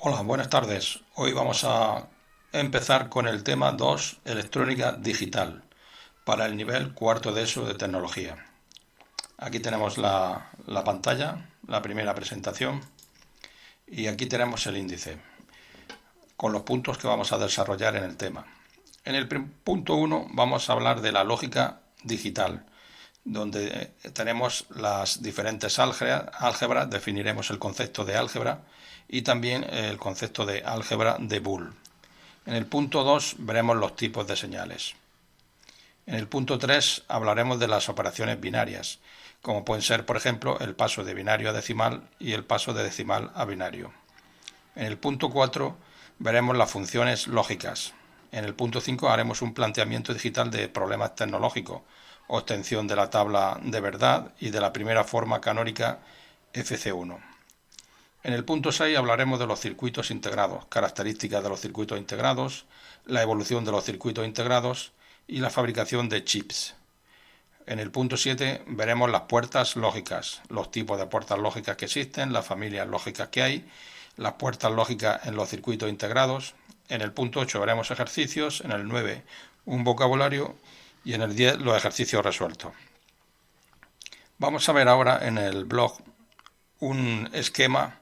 Hola, buenas tardes. Hoy vamos a empezar con el tema 2, electrónica digital, para el nivel cuarto de ESO de tecnología. Aquí tenemos la pantalla, la primera presentación, y aquí tenemos el índice, con los puntos que vamos a desarrollar en el tema. En el punto 1 vamos a hablar de la lógica digital, donde tenemos las diferentes álgebras, definiremos el concepto de álgebra y también el concepto de álgebra de Boole. En el punto 2 veremos los tipos de señales. En el punto 3 hablaremos de las operaciones binarias, como pueden ser, por ejemplo, el paso de binario a decimal y el paso de decimal a binario. En el punto 4 veremos las funciones lógicas. En el punto 5 haremos un planteamiento digital de problemas tecnológicos, obtención de la tabla de verdad y de la primera forma canónica FC1. En el punto 6 hablaremos de los circuitos integrados, características de los circuitos integrados, la evolución de los circuitos integrados y la fabricación de chips. En el punto 7 veremos las puertas lógicas, los tipos de puertas lógicas que existen, las familias lógicas que hay, las puertas lógicas en los circuitos integrados. En el punto 8 veremos ejercicios, en el 9 un vocabulario y en el 10 los ejercicios resueltos. Vamos a ver ahora en el blog un esquema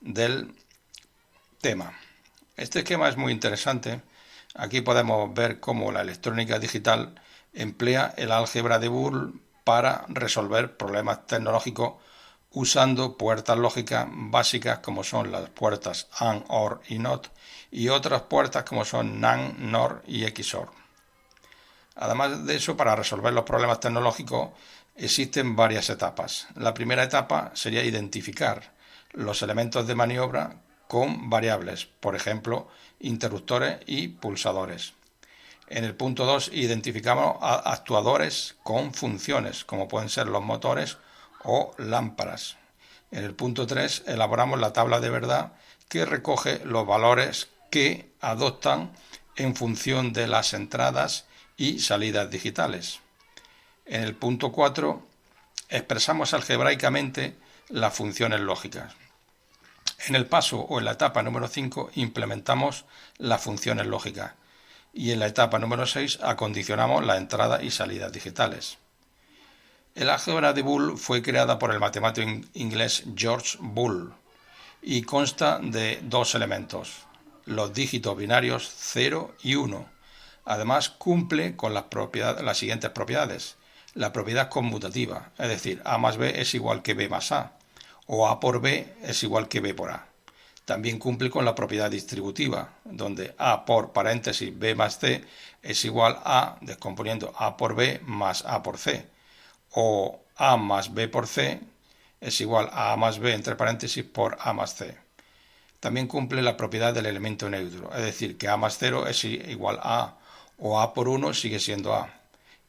del tema. Este esquema es muy interesante. Aquí podemos ver cómo la electrónica digital emplea el álgebra de Boole para resolver problemas tecnológicos usando puertas lógicas básicas como son las puertas AND, OR y NOT y otras puertas como son NAND, NOR y XOR. Además de eso, para resolver los problemas tecnológicos existen varias etapas. La primera etapa sería identificar los elementos de maniobra con variables, por ejemplo, interruptores y pulsadores. En el punto 2 identificamos actuadores con funciones, como pueden ser los motores o lámparas. En el punto 3 elaboramos la tabla de verdad que recoge los valores que adoptan en función de las entradas y salidas digitales. En el punto 4 expresamos algebraicamente las funciones lógicas. En el paso o en la etapa número 5 implementamos las funciones lógicas y en la etapa número 6 acondicionamos las entradas y salidas digitales. El álgebra de Boole fue creada por el matemático inglés George Boole y consta de dos elementos, los dígitos binarios 0 y 1. Además cumple con las siguientes propiedades. La propiedad conmutativa, es decir, A más B es igual que B más A, o A por B es igual que B por A. También cumple con la propiedad distributiva, donde A por paréntesis B más C es igual a, descomponiendo A por B más A por C, o A más B por C es igual a A más B entre paréntesis por A más C. También cumple la propiedad del elemento neutro, es decir, que A más 0 es igual a A, o A por 1 sigue siendo A.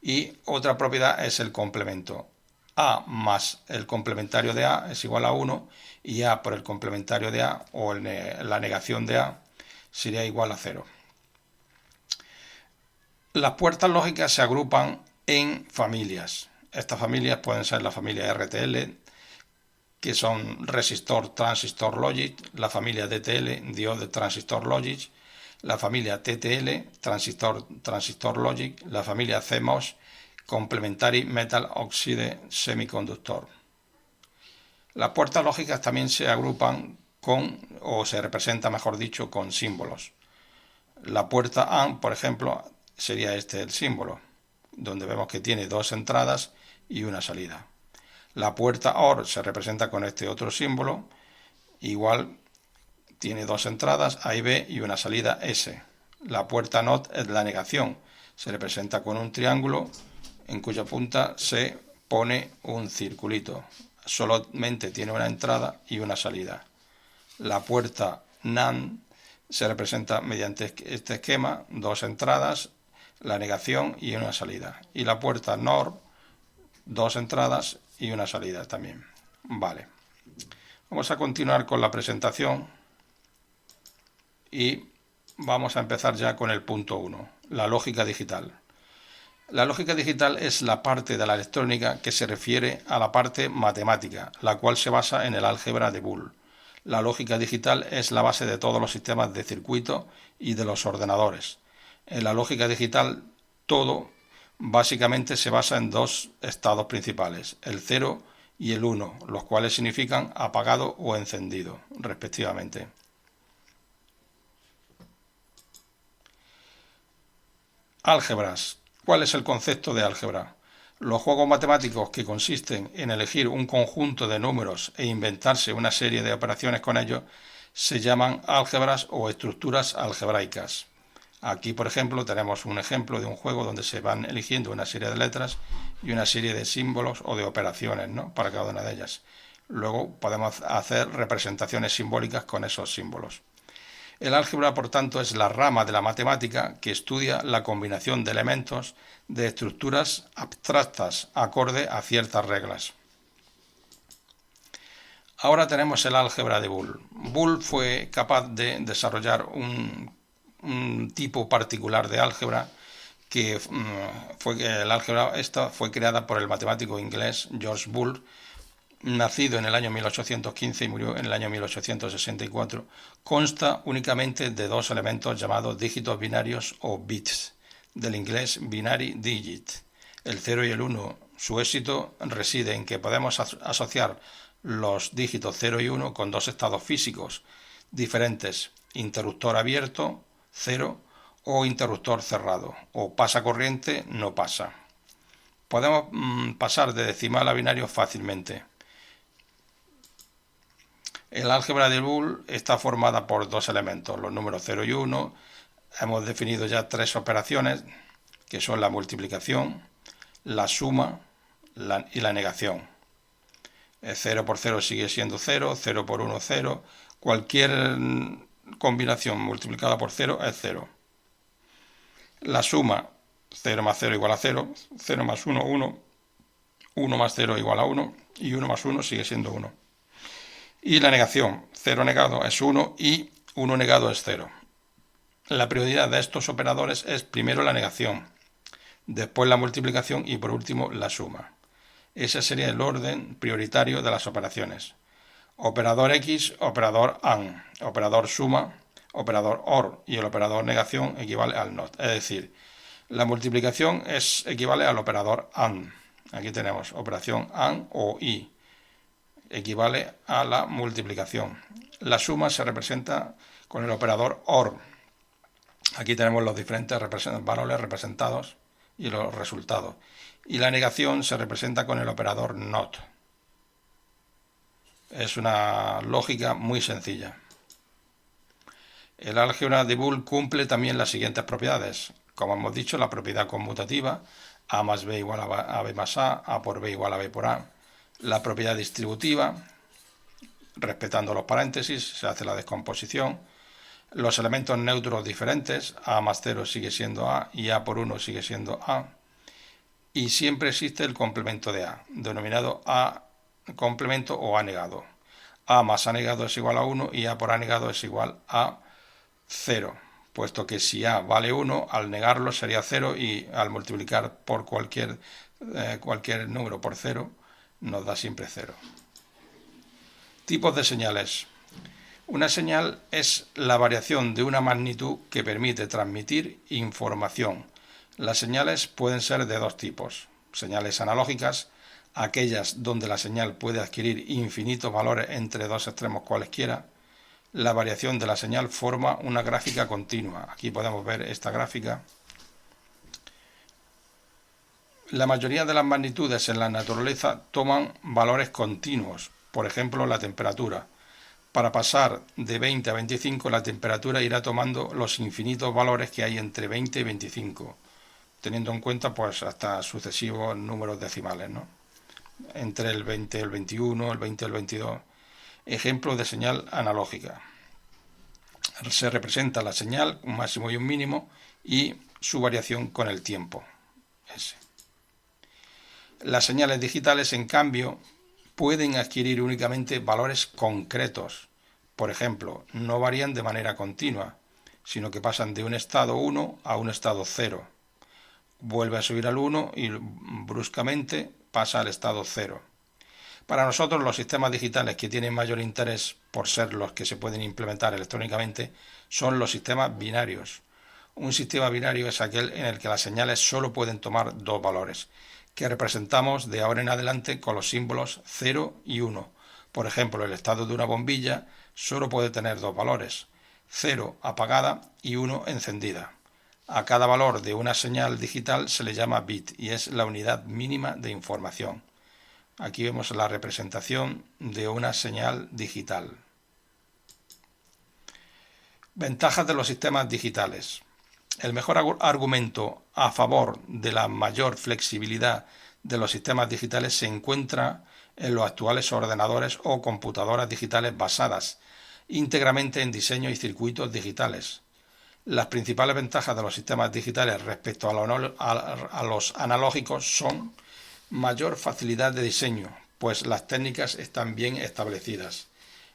Y otra propiedad es el complemento. A más el complementario de A es igual a 1 y A por el complementario de A o la negación de A sería igual a 0. Las puertas lógicas se agrupan en familias. Estas familias pueden ser la familia RTL, que son resistor, transistor, logic, la familia DTL, diode, transistor, logic, la familia TTL, transistor, transistor, logic, la familia CMOS, complementary metal oxide semiconductor. Las puertas lógicas también se agrupan con, o se representa, mejor dicho, con símbolos. La puerta AND, por ejemplo, sería este el símbolo, donde vemos que tiene dos entradas y una salida. La puerta OR se representa con este otro símbolo, igual tiene dos entradas, A y B, y una salida S. La puerta NOT es la negación, se representa con un triángulo en cuya punta se pone un circulito. Solamente tiene una entrada y una salida. La puerta NAND se representa mediante este esquema, dos entradas, la negación y una salida. Y la puerta NOR, dos entradas y una salida también. Vale. Vamos a continuar con la presentación y vamos a empezar ya con el punto 1, la lógica digital. La lógica digital es la parte de la electrónica que se refiere a la parte matemática, la cual se basa en el álgebra de Boole. La lógica digital es la base de todos los sistemas de circuito y de los ordenadores. En la lógica digital, todo básicamente se basa en dos estados principales, el 0 y el 1, los cuales significan apagado o encendido, respectivamente. Álgebras. ¿Cuál es el concepto de álgebra? Los juegos matemáticos que consisten en elegir un conjunto de números e inventarse una serie de operaciones con ellos se llaman álgebras o estructuras algebraicas. Aquí, por ejemplo, tenemos un ejemplo de un juego donde se van eligiendo una serie de letras y una serie de símbolos o de operaciones, ¿no?, para cada una de ellas. Luego podemos hacer representaciones simbólicas con esos símbolos. El álgebra, por tanto, es la rama de la matemática que estudia la combinación de elementos de estructuras abstractas acorde a ciertas reglas. Ahora tenemos el álgebra de Boole. Boole fue capaz de desarrollar un tipo particular de álgebra que el álgebra esta fue creada por el matemático inglés George Boole, nacido en el año 1815 y murió en el año 1864, consta únicamente de dos elementos llamados dígitos binarios o bits, del inglés binary digit, el 0 y el 1. Su éxito reside en que podemos asociar los dígitos 0 y 1 con dos estados físicos diferentes, interruptor abierto, 0, o interruptor cerrado, o pasa corriente, no pasa. Podemos pasar de decimal a binario fácilmente. El álgebra de Boole está formada por dos elementos, los números 0 y 1. Hemos definido ya tres operaciones, que son la multiplicación, la suma y la negación. 0 por 0 sigue siendo 0, 0 por 1 0. Cualquier combinación multiplicada por 0 es 0. La suma, 0 más 0 igual a 0, 0 más 1, 1, 1 más 0 igual a 1, y 1 más 1 sigue siendo 1. Y la negación, 0 negado es 1 y 1 negado es 0. La prioridad de estos operadores es primero la negación, después la multiplicación y por último la suma. Ese sería el orden prioritario de las operaciones. Operador X, operador AND, operador suma, operador OR, y el operador negación equivale al NOT. Es decir, la multiplicación equivale al operador AND. Aquí tenemos operación AND o I, equivale a la multiplicación. La suma se representa con el operador OR. Aquí tenemos los diferentes valores representados y los resultados. Y la negación se representa con el operador NOT. Es una lógica muy sencilla. El álgebra de Boole cumple también las siguientes propiedades. Como hemos dicho, la propiedad conmutativa, A más B igual a B más A por B igual a B por A. La propiedad distributiva, respetando los paréntesis, se hace la descomposición. Los elementos neutros diferentes, A más 0 sigue siendo A y A por 1 sigue siendo A. Y siempre existe el complemento de A, denominado A complemento o A negado. A más A negado es igual a 1 y A por A negado es igual a 0, puesto que si A vale 1, al negarlo sería 0 y al multiplicar por cualquier número por 0 nos da siempre 0. Tipos de señales. Una señal es la variación de una magnitud que permite transmitir información. Las señales pueden ser de dos tipos. Señales analógicas, aquellas donde la señal puede adquirir infinitos valores entre dos extremos cualesquiera. La variación de la señal forma una gráfica continua. Aquí podemos ver esta gráfica. La mayoría de las magnitudes en la naturaleza toman valores continuos, por ejemplo la temperatura. Para pasar de 20 a 25 la temperatura irá tomando los infinitos valores que hay entre 20 y 25, teniendo en cuenta pues hasta sucesivos números decimales, ¿no? Entre el 20 y el 21, el 20 y el 22. Ejemplo de señal analógica. Se representa la señal, un máximo y un mínimo, y su variación con el tiempo. S. Las señales digitales, en cambio, pueden adquirir únicamente valores concretos. Por ejemplo, no varían de manera continua, sino que pasan de un estado 1 a un estado 0. Vuelve a subir al 1 y bruscamente pasa al estado 0. Para nosotros los sistemas digitales que tienen mayor interés por ser los que se pueden implementar electrónicamente son los sistemas binarios. Un sistema binario es aquel en el que las señales solo pueden tomar dos valores, que representamos de ahora en adelante con los símbolos 0 y 1. Por ejemplo, el estado de una bombilla solo puede tener dos valores, 0 apagada y 1 encendida. A cada valor de una señal digital se le llama bit y es la unidad mínima de información. Aquí vemos la representación de una señal digital. Ventajas de los sistemas digitales. El mejor argumento a favor de la mayor flexibilidad de los sistemas digitales se encuentra en los actuales ordenadores o computadoras digitales basadas íntegramente en diseño y circuitos digitales. Las principales ventajas de los sistemas digitales respecto a los analógicos son mayor facilidad de diseño, pues las técnicas están bien establecidas.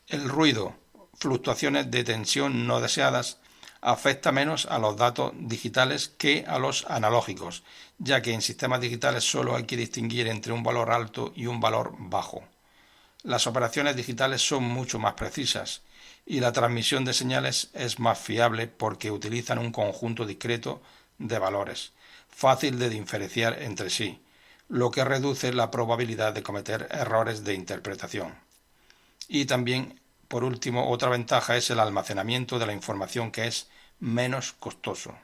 El ruido, fluctuaciones de tensión no deseadas, afecta menos a los datos digitales que a los analógicos, ya que en sistemas digitales solo hay que distinguir entre un valor alto y un valor bajo. Las operaciones digitales son mucho más precisas y la transmisión de señales es más fiable porque utilizan un conjunto discreto de valores, fácil de diferenciar entre sí, lo que reduce la probabilidad de cometer errores de interpretación. Y también, por último, otra ventaja es el almacenamiento de la información, que es menos costoso.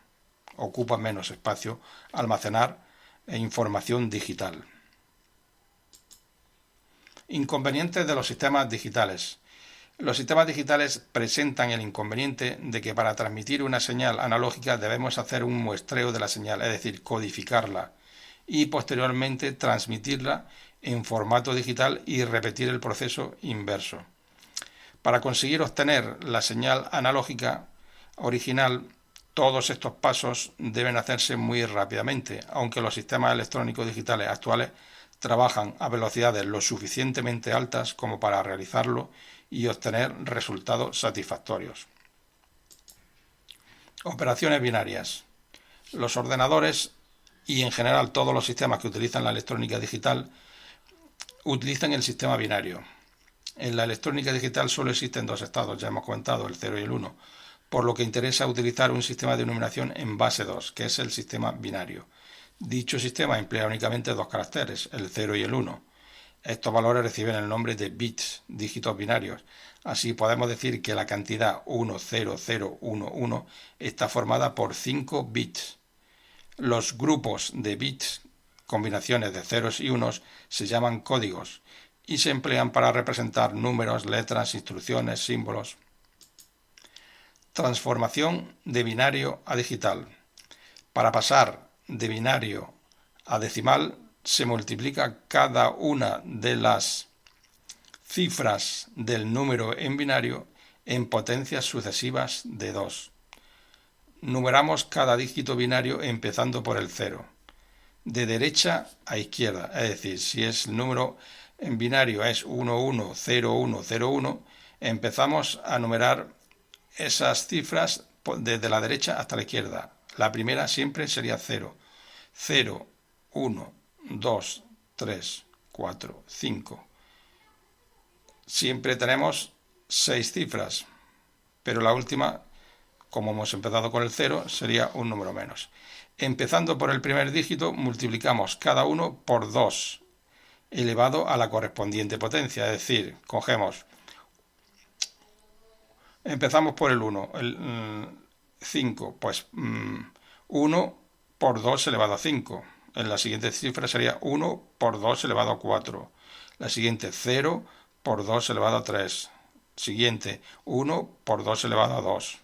Ocupa menos espacio almacenar información digital. Inconvenientes de los sistemas digitales. Los sistemas digitales presentan el inconveniente de que para transmitir una señal analógica debemos hacer un muestreo de la señal, es decir, codificarla, y posteriormente transmitirla en formato digital y repetir el proceso inverso. Para conseguir obtener la señal analógica original, todos estos pasos deben hacerse muy rápidamente, aunque los sistemas electrónicos digitales actuales trabajan a velocidades lo suficientemente altas como para realizarlo y obtener resultados satisfactorios. Operaciones binarias. Los ordenadores y en general todos los sistemas que utilizan la electrónica digital utilizan el sistema binario. En la electrónica digital solo existen dos estados, ya hemos comentado, el 0 y el 1, por lo que interesa utilizar un sistema de numeración en base 2, que es el sistema binario. Dicho sistema emplea únicamente dos caracteres, el 0 y el 1. Estos valores reciben el nombre de bits, dígitos binarios. Así podemos decir que la cantidad 10011 está formada por 5 bits. Los grupos de bits, combinaciones de ceros y unos, se llaman códigos y se emplean para representar números, letras, instrucciones, símbolos. Transformación de binario a digital. Para pasar de binario a decimal se multiplica cada una de las cifras del número en binario en potencias sucesivas de 2. Numeramos cada dígito binario empezando por el 0, de derecha a izquierda, es decir, si el número en binario es 110101, empezamos a numerar esas cifras desde la derecha hasta la izquierda. La primera siempre sería 0, 0, 1, 2, 3, 4, 5. Siempre tenemos 6 cifras, pero la última, como hemos empezado con el 0, sería un número menos. Empezando por el primer dígito, multiplicamos cada uno por 2, elevado a la correspondiente potencia, es decir, empezamos por el 1, el 5, pues 1 por 2 elevado a 5. En la siguiente cifra sería 1 por 2 elevado a 4. La siguiente 0 por 2 elevado a 3. Siguiente 1 por 2 elevado a 2.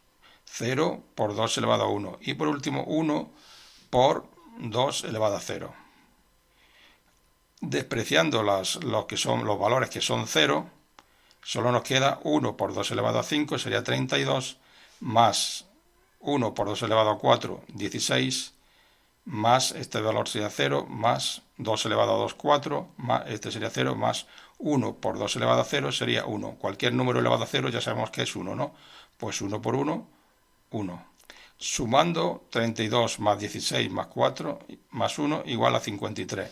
0 por 2 elevado a 1. Y por último 1 por 2 elevado a 0. Despreciando los valores que son 0, solo nos queda 1 por 2 elevado a 5, sería 32, más 1 por 2 elevado a 4, 16, más este valor sería 0, más 2 elevado a 2, 4, más este sería 0, más 1 por 2 elevado a 0 sería 1. Cualquier número elevado a 0 ya sabemos que es 1, ¿no? Pues 1 por 1, 1. Sumando 32 más 16 más 4 más 1 igual a 53.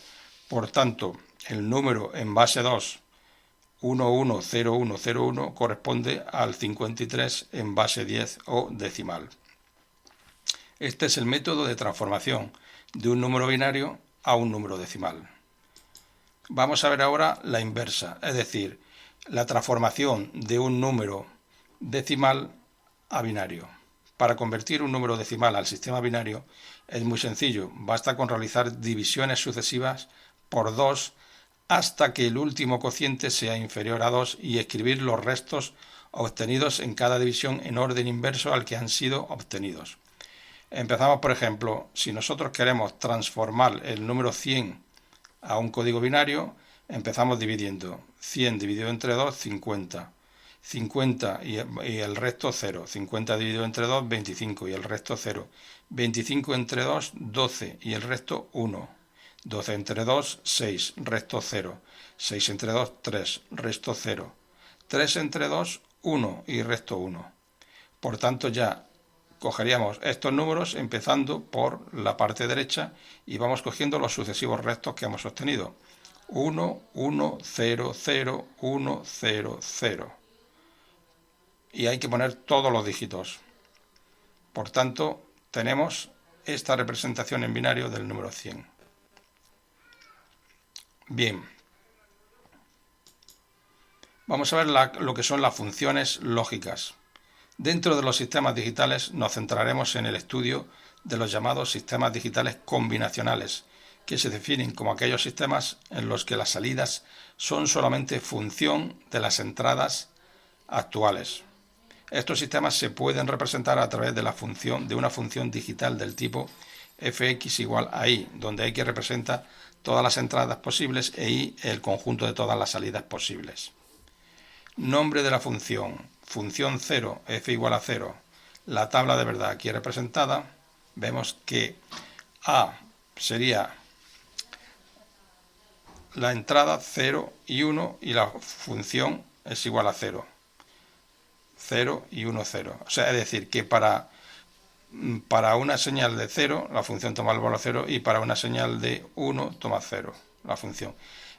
Por tanto, el número en base 2 110101 corresponde al 53 en base 10 o decimal. Este es el método de transformación de un número binario a un número decimal. Vamos a ver ahora la inversa, es decir, la transformación de un número decimal a binario. Para convertir un número decimal al sistema binario es muy sencillo, basta con realizar divisiones sucesivas por 2 hasta que el último cociente sea inferior a 2 y escribir los restos obtenidos en cada división en orden inverso al que han sido obtenidos. Empezamos, por ejemplo, si nosotros queremos transformar el número 100 a un código binario, empezamos dividiendo 100 dividido entre 2, 50. 50 y el resto 0. 50 dividido entre 2, 25 y el resto 0. 25 entre 2, 12 y el resto 1. 12 entre 2, 6, resto 0. 6 entre 2, 3, resto 0. 3 entre 2, 1 y resto 1. Por tanto, ya cogeríamos estos números empezando por la parte derecha y vamos cogiendo los sucesivos restos que hemos obtenido. 1, 1, 0, 0, 1, 0, 0. Y hay que poner todos los dígitos. Por tanto, tenemos esta representación en binario del número 100. Bien. Vamos a ver lo que son las funciones lógicas. Dentro de los sistemas digitales nos centraremos en el estudio de los llamados sistemas digitales combinacionales, que se definen como aquellos sistemas en los que las salidas son solamente función de las entradas actuales. Estos sistemas se pueden representar a través de una función digital del tipo fx igual a y, donde x representa todas las entradas posibles e y el conjunto de todas las salidas posibles. Nombre de la función 0, f igual a 0. La tabla de verdad aquí representada, vemos que a sería la entrada 0 y 1 y la función es igual a 0. 0 y 1, 0. O sea, es decir, que para una señal de 0, la función toma el valor 0 y para una señal de 1 toma 0, la función.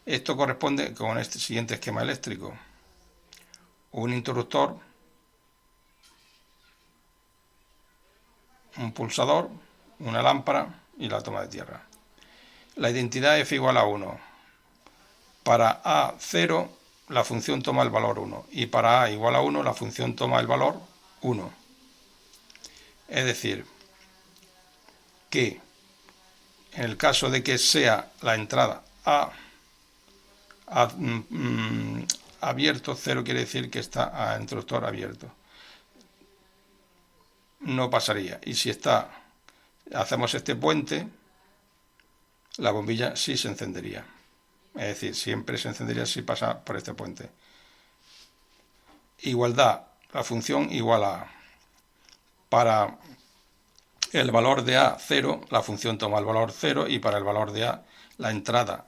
Esto corresponde con este siguiente esquema eléctrico. Un interruptor, un pulsador, una lámpara y la toma de tierra. La identidad f igual a 1. Para a 0, la función toma el valor 1 y para a igual a 1 la función toma el valor 1. Es decir, que en el caso de que sea la entrada abierto, 0 quiere decir que está a interruptor abierto. No pasaría. Y si hacemos este puente, la bombilla sí se encendería. Es decir, siempre se encendería si pasa por este puente. Igualdad, la función igual a. Para el valor de a 0, la función toma el valor 0 y para el valor de a, la entrada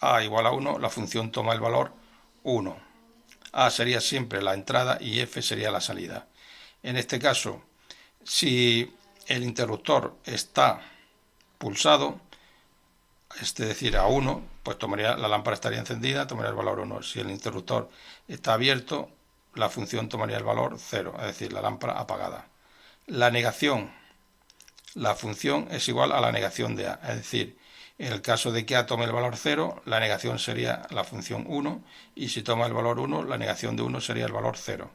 a igual a 1, la función toma el valor 1. A sería siempre la entrada y f sería la salida. En este caso, si el interruptor está pulsado, es decir, a 1, pues la lámpara estaría encendida, tomaría el valor 1. Si el interruptor está abierto, la función tomaría el valor 0, es decir, la lámpara apagada. La negación, la función es igual a la negación de a, es decir, en el caso de que a tome el valor 0, la negación sería la función 1, y si toma el valor 1, la negación de 1 sería el valor 0.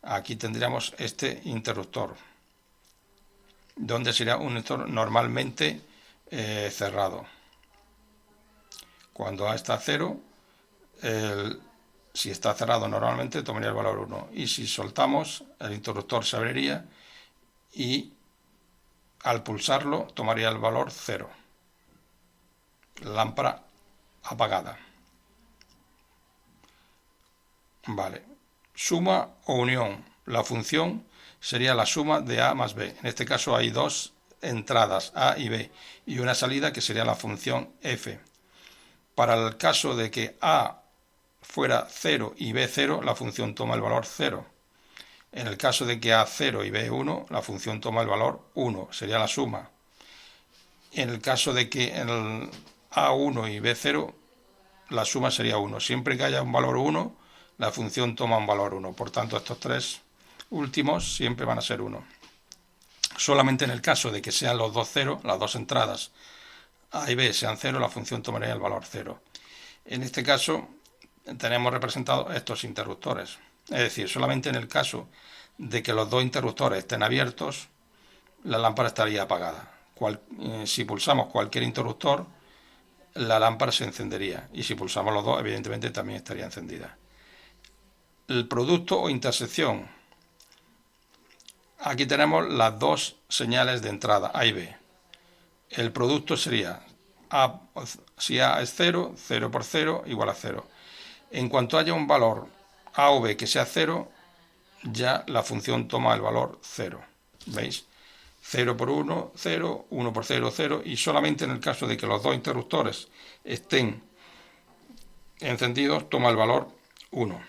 Aquí tendríamos este interruptor, donde sería un interruptor normalmente cerrado. Cuando a está 0, si está cerrado normalmente tomaría el valor 1, y si soltamos, el interruptor se abriría y al pulsarlo tomaría el valor 0. Lámpara apagada. Vale. Suma o unión. La función sería la suma de a más b. En este caso hay dos entradas, a y b, y una salida que sería la función f. Para el caso de que a fuera 0 y b 0, la función toma el valor 0. En el caso de que a 0 y b 1, la función toma el valor 1, sería la suma. En el caso de que el a1 y b0 la suma sería 1. Siempre que haya un valor 1, la función toma un valor 1. Por tanto, estos tres últimos siempre van a ser 1. Solamente en el caso de que sean los dos 0, las dos entradas A y B sean 0, la función tomaría el valor 0. En este caso tenemos representados estos interruptores. Es decir, solamente en el caso de que los dos interruptores estén abiertos, la lámpara estaría apagada. Si pulsamos cualquier interruptor, la lámpara se encendería. Y si pulsamos los dos, evidentemente también estaría encendida. El producto o intersección. Aquí tenemos las dos señales de entrada, A y B. El producto sería A, si A es 0, 0 por 0 igual a 0. En cuanto haya un valor A o B que sea 0, ya la función toma el valor 0. ¿Veis? 0 por 1, 0, 1 por 0, 0, y solamente en el caso de que los dos interruptores estén encendidos, toma el valor 1.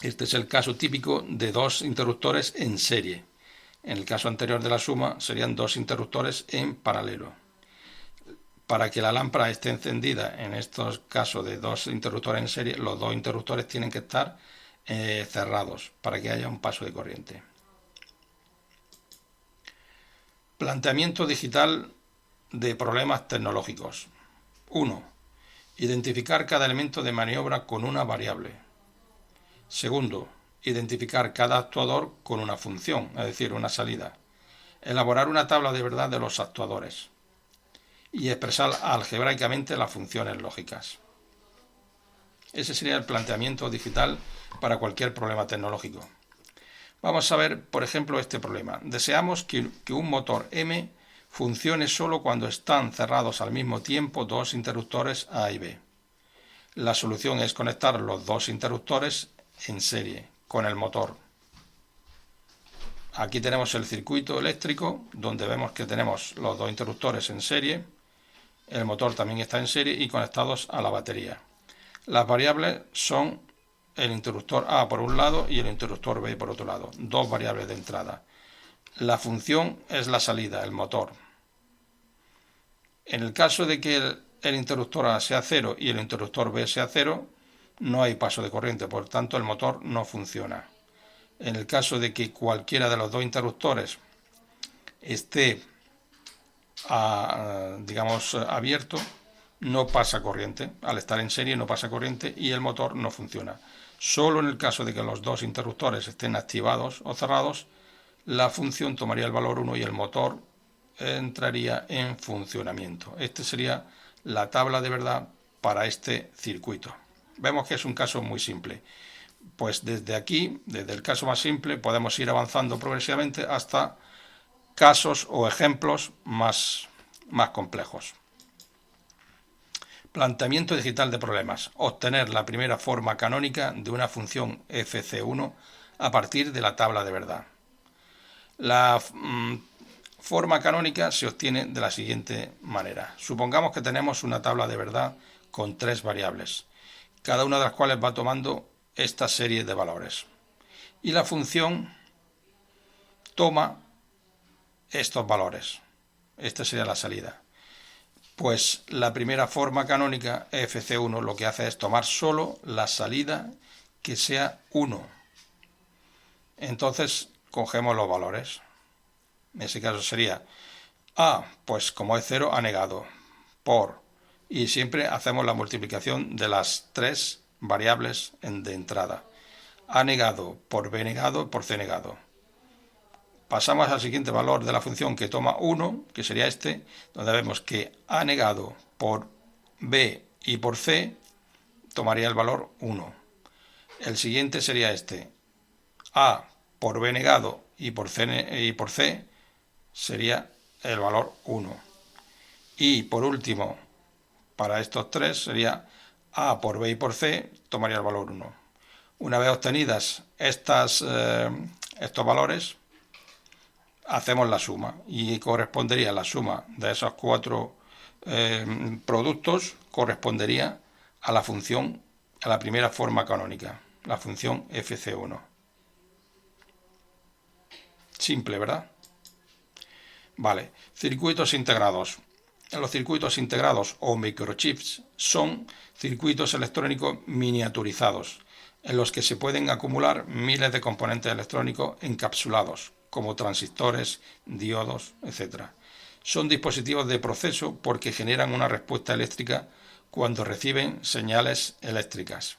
Este es el caso típico de dos interruptores en serie. En el caso anterior de la suma serían dos interruptores en paralelo. Para que la lámpara esté encendida, en estos casos de dos interruptores en serie, los dos interruptores tienen que estar cerrados para que haya un paso de corriente. Planteamiento digital de problemas tecnológicos. 1. Identificar cada elemento de maniobra con una variable. Segundo, identificar cada actuador con una función, es decir, una salida. Elaborar una tabla de verdad de los actuadores. Y expresar algebraicamente las funciones lógicas. Ese sería el planteamiento digital para cualquier problema tecnológico. Vamos a ver, por ejemplo, este problema. Deseamos que un motor M funcione solo cuando están cerrados al mismo tiempo dos interruptores A y B. La solución es conectar los dos interruptores en serie con el motor. Aquí tenemos el circuito eléctrico, donde vemos que tenemos los dos interruptores en serie. El motor también está en serie y conectados a la batería. Las variables son el interruptor A por un lado y el interruptor B por otro lado. Dos variables de entrada. La función es la salida, el motor. En el caso de que el interruptor A sea 0 y el interruptor B sea 0, no hay paso de corriente, por tanto el motor no funciona. En el caso de que cualquiera de los dos interruptores esté abierto, no pasa corriente. Al estar en serie no pasa corriente y el motor no funciona. Solo en el caso de que los dos interruptores estén activados o cerrados, la función tomaría el valor 1 y el motor entraría en funcionamiento. Esta sería la tabla de verdad para este circuito. Vemos que es un caso muy simple. Pues desde aquí, desde el caso más simple, podemos ir avanzando progresivamente hasta casos o ejemplos más complejos. Planteamiento digital de problemas. Obtener la primera forma canónica de una función fc1 a partir de la tabla de verdad. La forma canónica se obtiene de la siguiente manera. Supongamos que tenemos una tabla de verdad con tres variables, cada una de las cuales va tomando esta serie de valores. Y la función toma estos valores. Esta sería la salida. Pues la primera forma canónica, fc1, lo que hace es tomar solo la salida que sea 1. Entonces cogemos los valores. En ese caso sería A, pues como es 0, ha negado, por, y siempre hacemos la multiplicación de las tres variables de entrada. A negado por B negado por C negado. Pasamos al siguiente valor de la función que toma 1, que sería este, donde vemos que A negado por B y por C tomaría el valor 1. El siguiente sería este, A por B negado y por C sería el valor 1. Y por último, para estos tres sería A por B y por C tomaría el valor 1. Una vez obtenidas estos valores, hacemos la suma y correspondería la suma de esos cuatro productos, correspondería a la función, a la primera forma canónica, la función fc1. Simple, ¿verdad? Vale, circuitos integrados. Los circuitos integrados o microchips son circuitos electrónicos miniaturizados, en los que se pueden acumular miles de componentes electrónicos encapsulados, como transistores, diodos, etc. Son dispositivos de proceso porque generan una respuesta eléctrica cuando reciben señales eléctricas.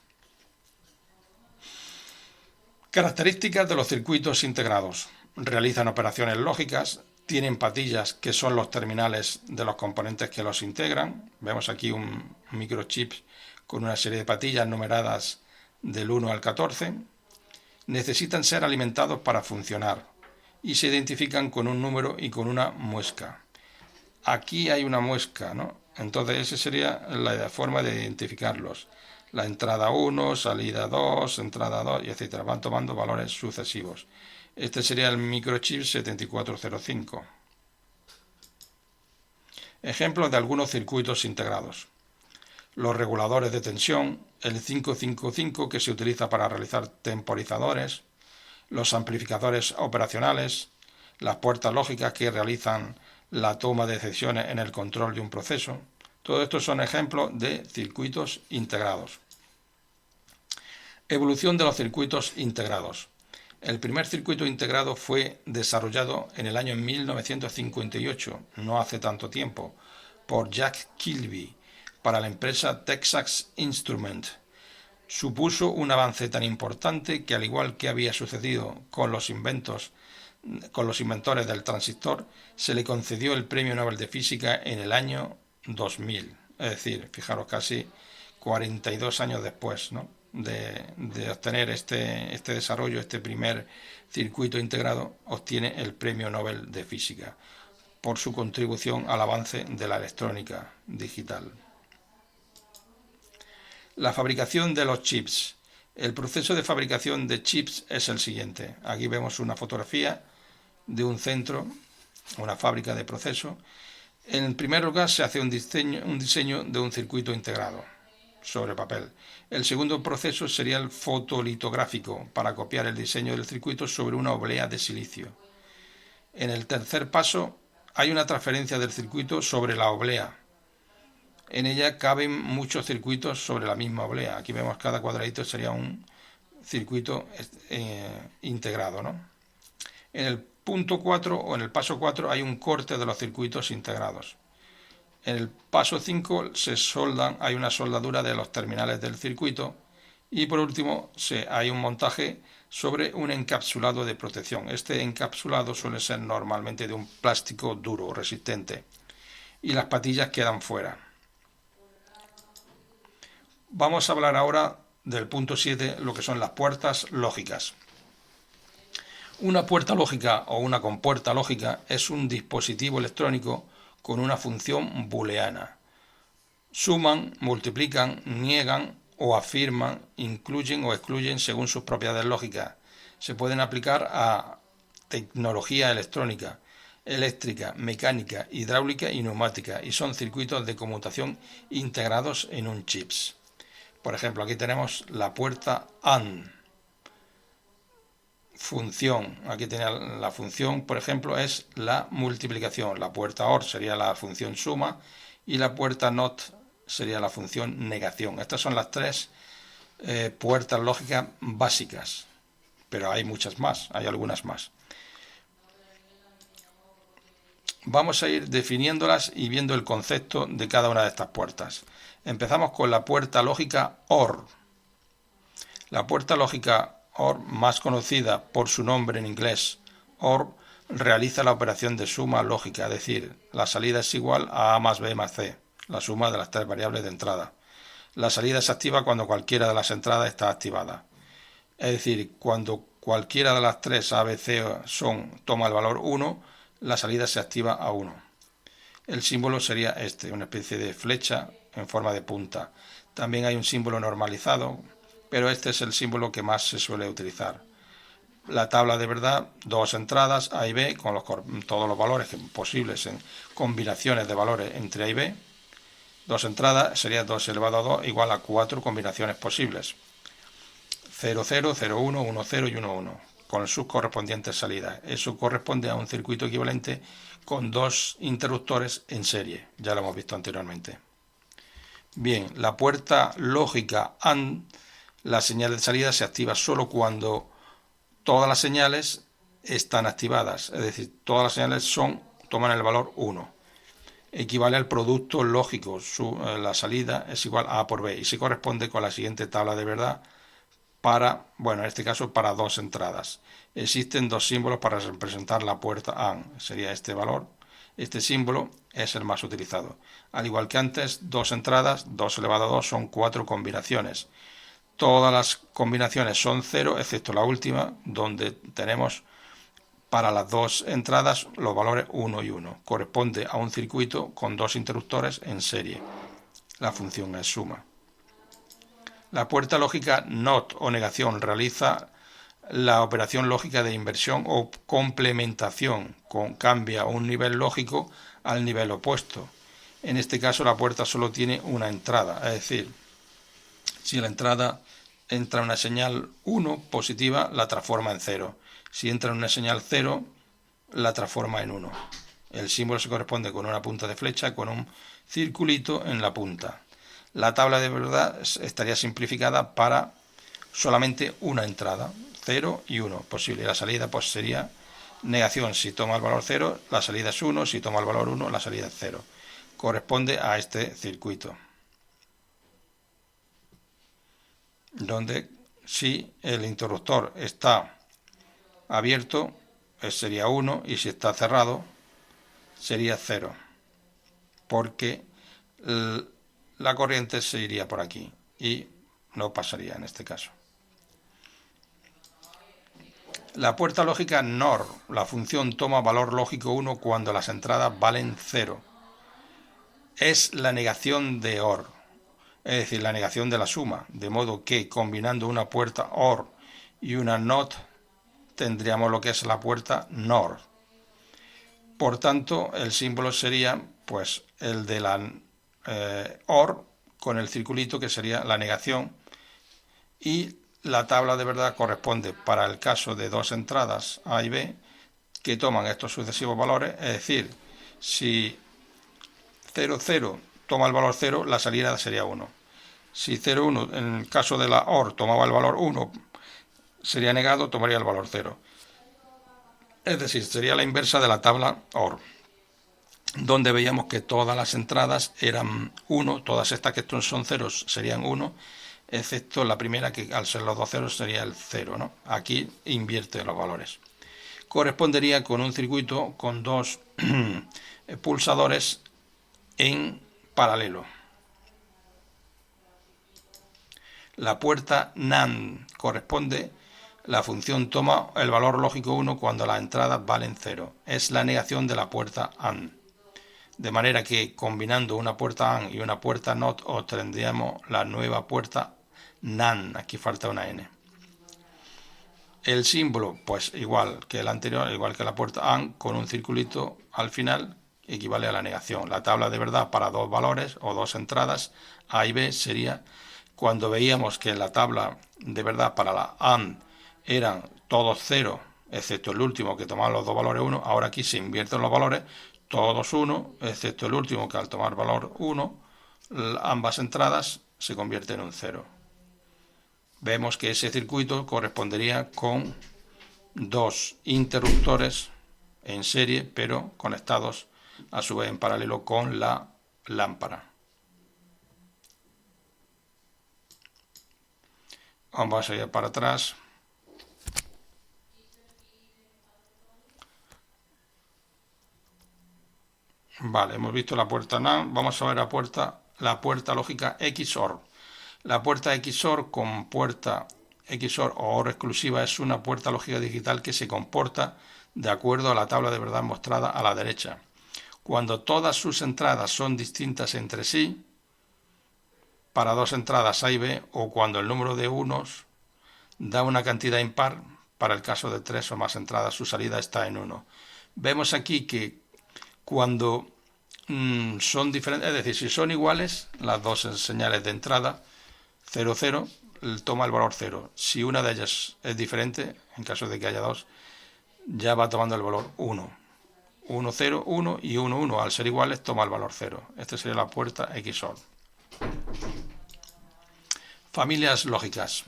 Características de los circuitos integrados. Realizan operaciones lógicas, tienen patillas que son los terminales de los componentes que los integran. Vemos aquí un microchip con una serie de patillas numeradas del 1 al 14. Necesitan ser alimentados para funcionar y se identifican con un número y con una muesca. Aquí hay una muesca, ¿no? Entonces esa sería la forma de identificarlos. La entrada 1, salida 2, entrada 2, y etc. Van tomando valores sucesivos. Este sería el microchip 7405. Ejemplos de algunos circuitos integrados. Los reguladores de tensión, el 555 que se utiliza para realizar temporizadores, los amplificadores operacionales, las puertas lógicas que realizan la toma de decisiones en el control de un proceso. Todo esto son ejemplos de circuitos integrados. Evolución de los circuitos integrados. El primer circuito integrado fue desarrollado en el año 1958, no hace tanto tiempo, por Jack Kilby para la empresa Texas Instruments. Supuso un avance tan importante que, al igual que había sucedido con los inventores del transistor, se le concedió el Premio Nobel de Física en el año 2000. Es decir, fijaros, casi 42 años después, ¿no?, de obtener este desarrollo, este primer circuito integrado, obtiene el Premio Nobel de Física por su contribución al avance de la electrónica digital. La fabricación de los chips. El proceso de fabricación de chips es el siguiente. Aquí vemos una fotografía de un centro, una fábrica de proceso. En primer lugar se hace un diseño de un circuito integrado sobre papel. El segundo proceso sería el fotolitográfico, para copiar el diseño del circuito sobre una oblea de silicio. En el tercer paso hay una transferencia del circuito sobre la oblea. En ella caben muchos circuitos sobre la misma oblea. Aquí vemos cada cuadradito sería un circuito integrado, ¿no? En el punto 4 o en el paso 4 hay un corte de los circuitos integrados. En el paso 5 hay una soldadura de los terminales del circuito y por último hay un montaje sobre un encapsulado de protección. Este encapsulado suele ser normalmente de un plástico duro, resistente, y las patillas quedan fuera. Vamos a hablar ahora del punto 7, lo que son las puertas lógicas. Una puerta lógica o una compuerta lógica es un dispositivo electrónico con una función booleana. Suman, multiplican, niegan o afirman, incluyen o excluyen según sus propiedades lógicas. Se pueden aplicar a tecnología electrónica, eléctrica, mecánica, hidráulica y neumática, y son circuitos de conmutación integrados en un chip. Por ejemplo, aquí tenemos la puerta AND. Función. Aquí tenía la función, por ejemplo, es la multiplicación. La puerta OR sería la función suma y la puerta NOT sería la función negación. Estas son las tres puertas lógicas básicas, pero hay muchas más, hay algunas más. Vamos a ir definiéndolas y viendo el concepto de cada una de estas puertas. Empezamos con la puerta lógica OR. La puerta lógica OR, más conocida por su nombre en inglés, OR, realiza la operación de suma lógica, es decir, la salida es igual a A más B más C, la suma de las tres variables de entrada. La salida se activa cuando cualquiera de las entradas está activada. Es decir, cuando cualquiera de las tres A, B, C toma el valor 1, la salida se activa a 1. El símbolo sería una especie de flecha en forma de punta. También hay un símbolo normalizado, pero este es el símbolo que más se suele utilizar. La tabla de verdad, dos entradas A y B con todos los valores posibles en combinaciones de valores entre A y B. Dos entradas sería 2 elevado a 2 igual a 4 combinaciones posibles. 0, 0, 0, 1, 1, 0 y 1, 1. con sus correspondientes salidas. Eso corresponde a un circuito equivalente con dos interruptores en serie. Ya lo hemos visto anteriormente. Bien, la puerta lógica AND, la señal de salida se activa solo cuando todas las señales están activadas, es decir, todas las señales toman el valor 1. Equivale al producto lógico, la salida es igual a por B y se corresponde con la siguiente tabla de verdad en este caso para dos entradas. Existen dos símbolos para representar la puerta AND, sería este valor. Este símbolo es el más utilizado. Al igual que antes, dos entradas, 2 elevado a 2 son 4 combinaciones. Todas las combinaciones son 0, excepto la última, donde tenemos para las dos entradas los valores 1 y 1. Corresponde a un circuito con dos interruptores en serie. La función es suma. La puerta lógica NOT o negación realiza la operación lógica de inversión o complementación, cambia un nivel lógico al nivel opuesto. En este caso la puerta solo tiene una entrada, es decir, si la entrada entra una señal 1 positiva, la transforma en 0. Si entra una señal 0, la transforma en 1. El símbolo se corresponde con una punta de flecha con un circulito en la punta. La tabla de verdad estaría simplificada para solamente una entrada, 0 y 1 posible. La salida pues sería negación. Si toma el valor 0, la salida es 1. Si toma el valor 1, la salida es 0. Corresponde a este circuito, donde si el interruptor está abierto sería 1 y si está cerrado sería 0, porque la corriente se iría por aquí y no pasaría en este caso. La puerta lógica NOR, la función toma valor lógico 1 cuando las entradas valen 0. Es la negación de OR, es decir, la negación de la suma, de modo que combinando una puerta OR y una NOT tendríamos lo que es la puerta NOR. Por tanto, el símbolo sería pues el de la OR con el circulito que sería la negación, y la tabla de verdad corresponde para el caso de dos entradas A y B que toman estos sucesivos valores, es decir, si 0, 0 toma el valor 0, la salida sería 1. Si 0, 1, en el caso de la OR tomaba el valor 1, sería negado, tomaría el valor 0. Es decir, sería la inversa de la tabla OR, donde veíamos que todas las entradas eran 1, todas estas que son ceros serían 1, excepto la primera que al ser los dos ceros sería el 0, ¿no? Aquí invierte los valores. Correspondería con un circuito con dos pulsadores en paralelo. La puerta NAND corresponde, la función toma el valor lógico 1 cuando las entradas valen 0. Es la negación de la puerta AND. De manera que combinando una puerta AND y una puerta NOT obtendríamos la nueva puerta NAND. Aquí falta una N. El símbolo, pues igual que el anterior, igual que la puerta AND, con un circulito al final, equivale a la negación. La tabla de verdad para dos valores o dos entradas A y B sería cuando veíamos que en la tabla de verdad para la AND eran todos 0, excepto el último que tomaba los dos valores 1, ahora aquí se invierten los valores, todos 1, excepto el último que al tomar valor 1, ambas entradas se convierten en un 0. Vemos que ese circuito correspondería con dos interruptores en serie, pero conectados a su vez en paralelo con la lámpara. Vamos a ir para atrás. Vale, hemos visto la puerta NAND. Vamos a ver la puerta lógica XOR. La puerta XOR con puerta XOR o OR exclusiva es una puerta lógica digital que se comporta de acuerdo a la tabla de verdad mostrada a la derecha. Cuando todas sus entradas son distintas entre sí, para dos entradas A y B, o cuando el número de unos da una cantidad impar, para el caso de 3 o más entradas su salida está en 1. Vemos aquí que cuando son diferentes, es decir, si son iguales las dos señales de entrada, 0, 0, toma el valor 0. Si una de ellas es diferente, en caso de que haya dos, ya va tomando el valor 1. 1, 0, 1 y 1, 1. Al ser iguales, toma el valor 0. Esta sería la puerta XOR. Familias lógicas.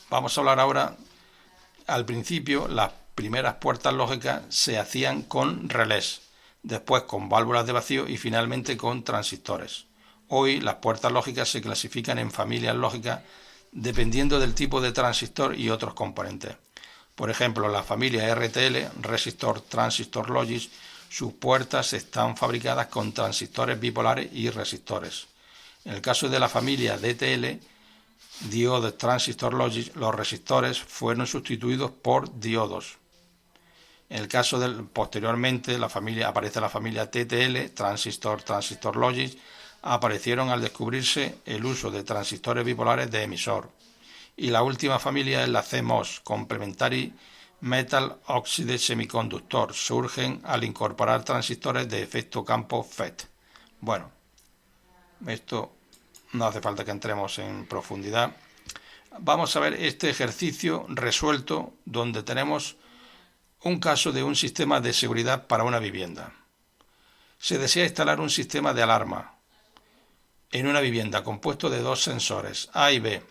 Vamos a hablar ahora. Al principio, las primeras puertas lógicas se hacían con relés, después con válvulas de vacío y finalmente con transistores. Hoy las puertas lógicas se clasifican en familias lógicas dependiendo del tipo de transistor y otros componentes. Por ejemplo, la familia RTL, Resistor Transistor Logic, sus puertas están fabricadas con transistores bipolares y resistores. En el caso de la familia DTL, Diode Transistor Logic, los resistores fueron sustituidos por diodos. En el caso posteriormente aparece la familia TTL, Transistor Transistor Logic, aparecieron al descubrirse el uso de transistores bipolares de emisor. Y la última familia es la CMOS, Complementary Metal Oxide Semiconductor, surgen al incorporar transistores de efecto campo FET. Bueno, esto no hace falta que entremos en profundidad. Vamos a ver este ejercicio resuelto donde tenemos un caso de un sistema de seguridad para una vivienda. Se desea instalar un sistema de alarma en una vivienda compuesto de dos sensores A y B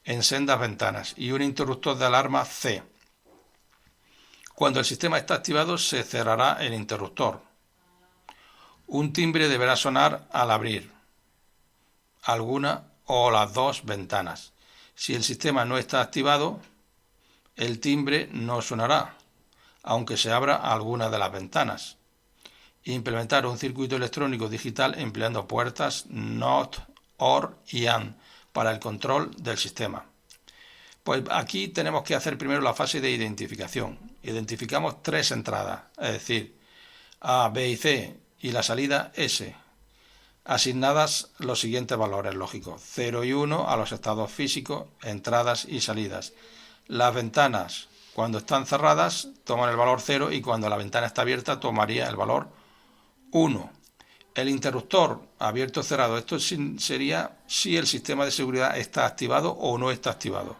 en sendas ventanas y un interruptor de alarma C. Cuando el sistema está activado se cerrará el interruptor. Un timbre deberá sonar al abrir alguna o las dos ventanas. Si el sistema no está activado, el timbre no sonará, aunque se abra alguna de las ventanas. Implementar un circuito electrónico digital empleando puertas NOT, OR y AND para el control del sistema. Pues aquí tenemos que hacer primero la fase de identificación. Identificamos tres entradas, es decir, A, B y C, y la salida S, asignadas los siguientes valores lógicos: 0 y 1 a los estados físicos, entradas y salidas. Las ventanas, cuando están cerradas, toman el valor 0 y cuando la ventana está abierta tomaría el valor 1. El interruptor abierto o cerrado, esto sería si el sistema de seguridad está activado o no está activado.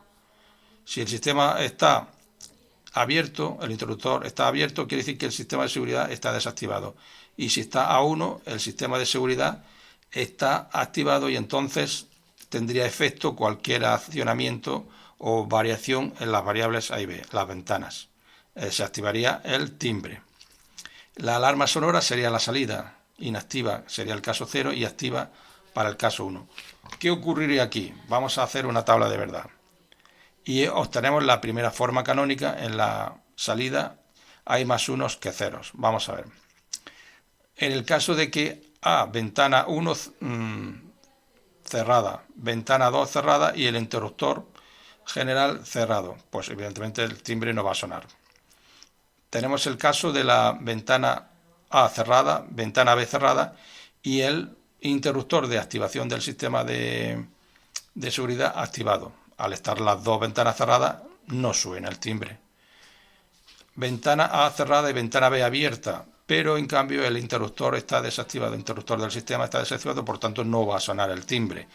Si el sistema está abierto, el interruptor está abierto, quiere decir que el sistema de seguridad está desactivado. Y si está a 1, el sistema de seguridad está activado y entonces tendría efecto cualquier accionamiento o variación en las variables A y B, las ventanas. Se activaría el timbre. La alarma sonora sería la salida, inactiva sería el caso 0 y activa para el caso 1. ¿Qué ocurriría aquí? Vamos a hacer una tabla de verdad. Y obtenemos la primera forma canónica. En la salida hay más unos que ceros. Vamos a ver. En el caso de que A, ventana 1 cerrada, ventana 2 cerrada y el interruptor general cerrado, pues evidentemente el timbre no va a sonar. Tenemos el caso de la ventana A cerrada, ventana B cerrada y el interruptor de activación del sistema de seguridad activado. Al estar las dos ventanas cerradas no suena el timbre. Ventana A cerrada y ventana B abierta, pero en cambio el interruptor está desactivado, el interruptor del sistema está desactivado, por tanto no va a sonar el timbre.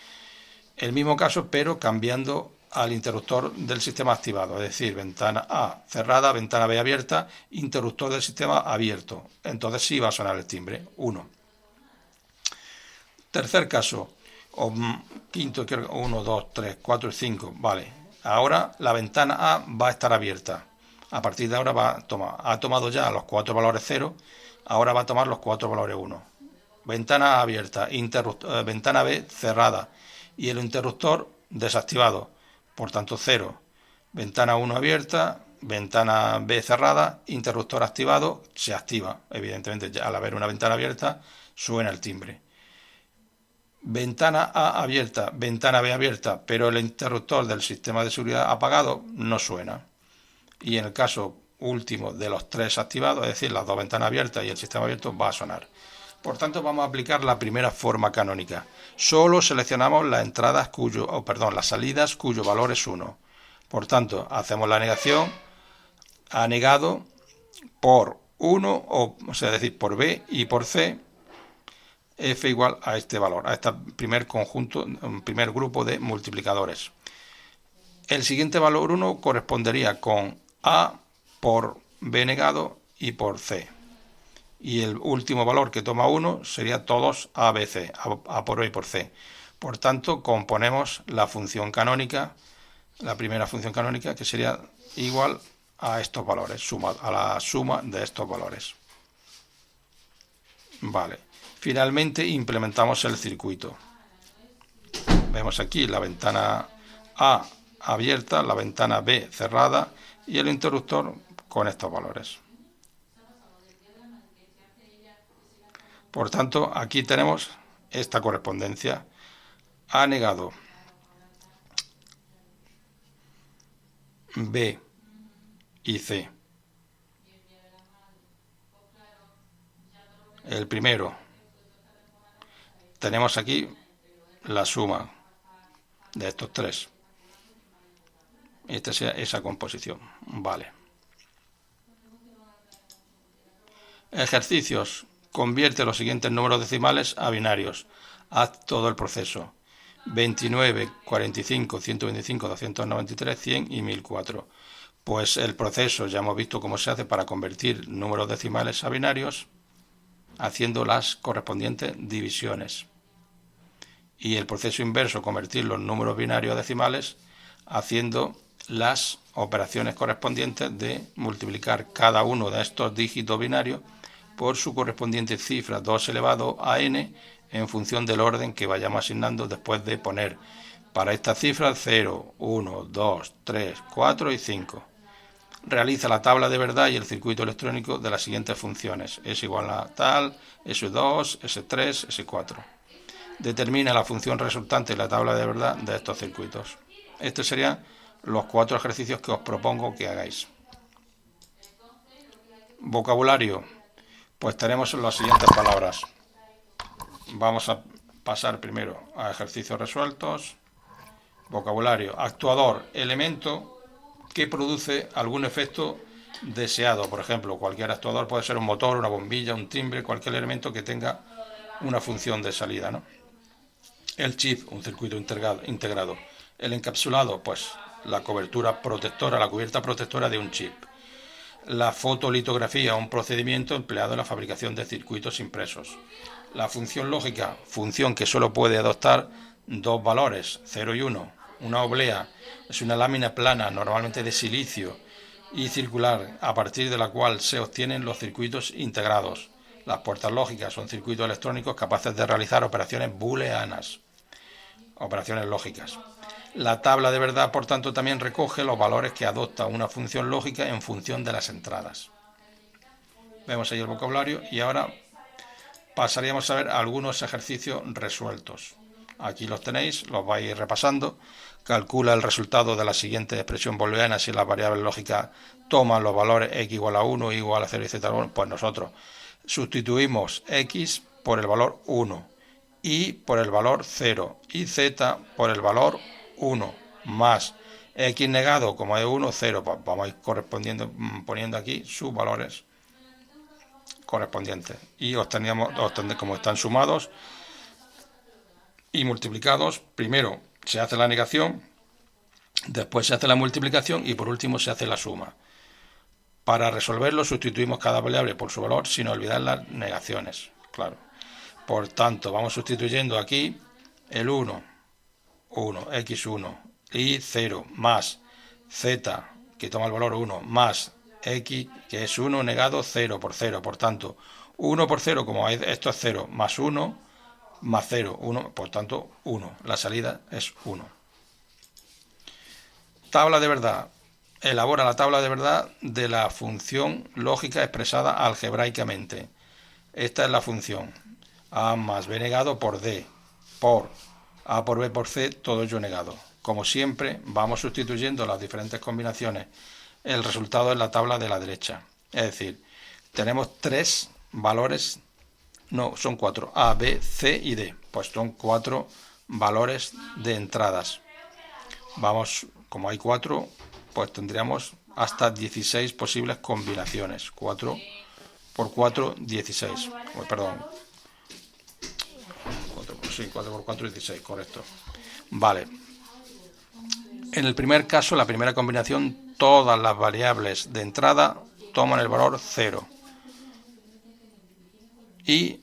El mismo caso, pero cambiando al interruptor del sistema activado, es decir, ventana A cerrada, ventana B abierta, interruptor del sistema abierto. Entonces sí va a sonar el timbre, 1. Tercer caso, o quinto, 1, 2, 3, 4 y 5, vale. Ahora la ventana A va a estar abierta. A partir de ahora ha tomado ya los 4 valores 0, ahora va a tomar los 4 valores 1. Ventana A abierta, ventana B cerrada y el interruptor desactivado, por tanto 0. Ventana 1 abierta, ventana B cerrada, interruptor activado, se activa. Evidentemente, ya al haber una ventana abierta, suena el timbre. Ventana A abierta, ventana B abierta, pero el interruptor del sistema de seguridad apagado no suena. Y en el caso último de los 3 activados, es decir, las dos ventanas abiertas y el sistema abierto, va a sonar. Por tanto, vamos a aplicar la primera forma canónica. Solo seleccionamos las salidas cuyo valor es 1. Por tanto, hacemos la negación a negado por 1, es decir, por B y por C, F igual a este valor, a este primer conjunto, un primer grupo de multiplicadores. el siguiente valor 1 correspondería con A por B negado y por C. Y el último valor que toma 1 sería todos A, B, C, A por B y por C. Por tanto, componemos la función canónica, la primera función canónica, que sería igual a estos valores, a la suma de estos valores. Vale. Finalmente implementamos el circuito. Vemos aquí la ventana A abierta, la ventana B cerrada y el interruptor con estos valores. Por tanto, aquí tenemos esta correspondencia. A negado, B y C. El primero, tenemos aquí la suma de estos tres. Esta sea esa composición. Vale. Ejercicios. Convierte los siguientes números decimales a binarios. Haz todo el proceso. 29, 45, 125, 293, 100 y 1004. Pues el proceso ya hemos visto cómo se hace para convertir números decimales a binarios, haciendo las correspondientes divisiones. Y el proceso inverso, convertir los números binarios a decimales, haciendo las operaciones correspondientes de multiplicar cada uno de estos dígitos binarios por su correspondiente cifra 2 elevado a n en función del orden que vayamos asignando después de poner para estas cifras 0, 1, 2, 3, 4 y 5. Realiza la tabla de verdad y el circuito electrónico de las siguientes funciones. Es igual a tal, S2, S3, S4. Determina la función resultante en la tabla de verdad de estos circuitos. Estos serían los 4 ejercicios que os propongo que hagáis. Vocabulario. Pues tenemos las siguientes palabras. Vamos a pasar primero a ejercicios resueltos. Vocabulario. Actuador. Elemento que produce algún efecto deseado. Por ejemplo, cualquier actuador puede ser un motor, una bombilla, un timbre, cualquier elemento que tenga una función de salida, ¿no? El chip, un circuito integrado. El encapsulado, pues la cobertura protectora, la cubierta protectora de un chip. La fotolitografía, un procedimiento empleado en la fabricación de circuitos impresos. La función lógica, función que solo puede adoptar dos valores, 0 y 1. Una oblea es una lámina plana, normalmente de silicio y circular, a partir de la cual se obtienen los circuitos integrados. Las puertas lógicas son circuitos electrónicos capaces de realizar operaciones booleanas, operaciones lógicas. La tabla de verdad, por tanto, también recoge los valores que adopta una función lógica en función de las entradas. Vemos ahí el vocabulario y ahora pasaríamos a ver algunos ejercicios resueltos. Aquí los tenéis, los vais repasando. Calcula el resultado de la siguiente expresión booleana si las variables lógicas toman los valores x igual a 1, y igual a 0 y z igual a 1. Pues nosotros sustituimos x por el valor 1, y por el valor 0 y z por el valor 1, más x negado, como es 1, 0, pues vamos a ir poniendo aquí sus valores correspondientes y como están sumados y multiplicados, primero se hace la negación, después se hace la multiplicación y por último se hace la suma. Para resolverlo sustituimos cada variable por su valor sin olvidar las negaciones, claro. Por tanto, vamos sustituyendo aquí el 1, x1 y 0 más z, que toma el valor 1, más x, que es 1 negado 0 por 0. Por tanto, 1 por 0, como esto es 0, más 1, más 0, 1, por tanto 1. La salida es 1. Tabla de verdad. Elabora la tabla de verdad de la función lógica expresada algebraicamente. Esta es la función. A más b negado por d, por a por b por c, todo ello negado. Como siempre, vamos sustituyendo las diferentes combinaciones. El resultado es la tabla de la derecha. Es decir, tenemos 3 valores, no, son 4, a, b, c y d. Pues son 4 valores de entradas. Vamos, como hay 4, pues tendríamos hasta 16 posibles combinaciones. 4 por 4, 16. Perdón. 4 por 4, 16, correcto. Vale. En el primer caso, la primera combinación, todas las variables de entrada toman el valor 0. Y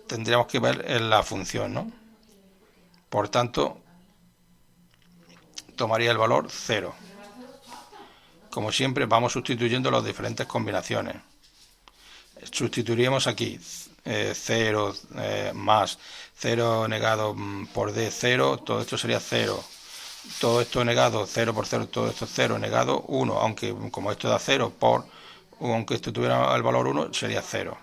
tendríamos que ver en la función, ¿no? Por tanto, tomaría el valor 0. Como siempre, vamos sustituyendo las diferentes combinaciones. Sustituiríamos aquí 0 más 0 negado por d 0, todo esto sería 0. Todo esto negado 0 por 0, todo esto 0 negado 1, aunque como esto da 0 por, aunque esto tuviera el valor 1, sería 0.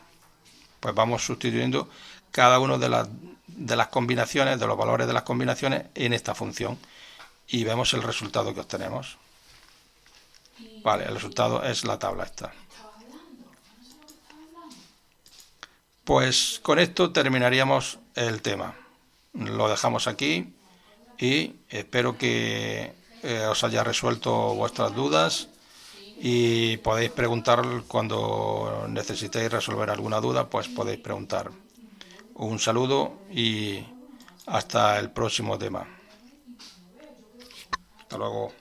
Pues vamos sustituyendo cada una de las combinaciones, de los valores de las combinaciones en esta función y vemos el resultado que obtenemos. Vale, el resultado es la tabla esta. Pues con esto terminaríamos el tema. Lo dejamos aquí y espero que os haya resuelto vuestras dudas y podéis preguntar cuando necesitéis resolver alguna duda, pues podéis preguntar. Un saludo y hasta el próximo tema. Hasta luego.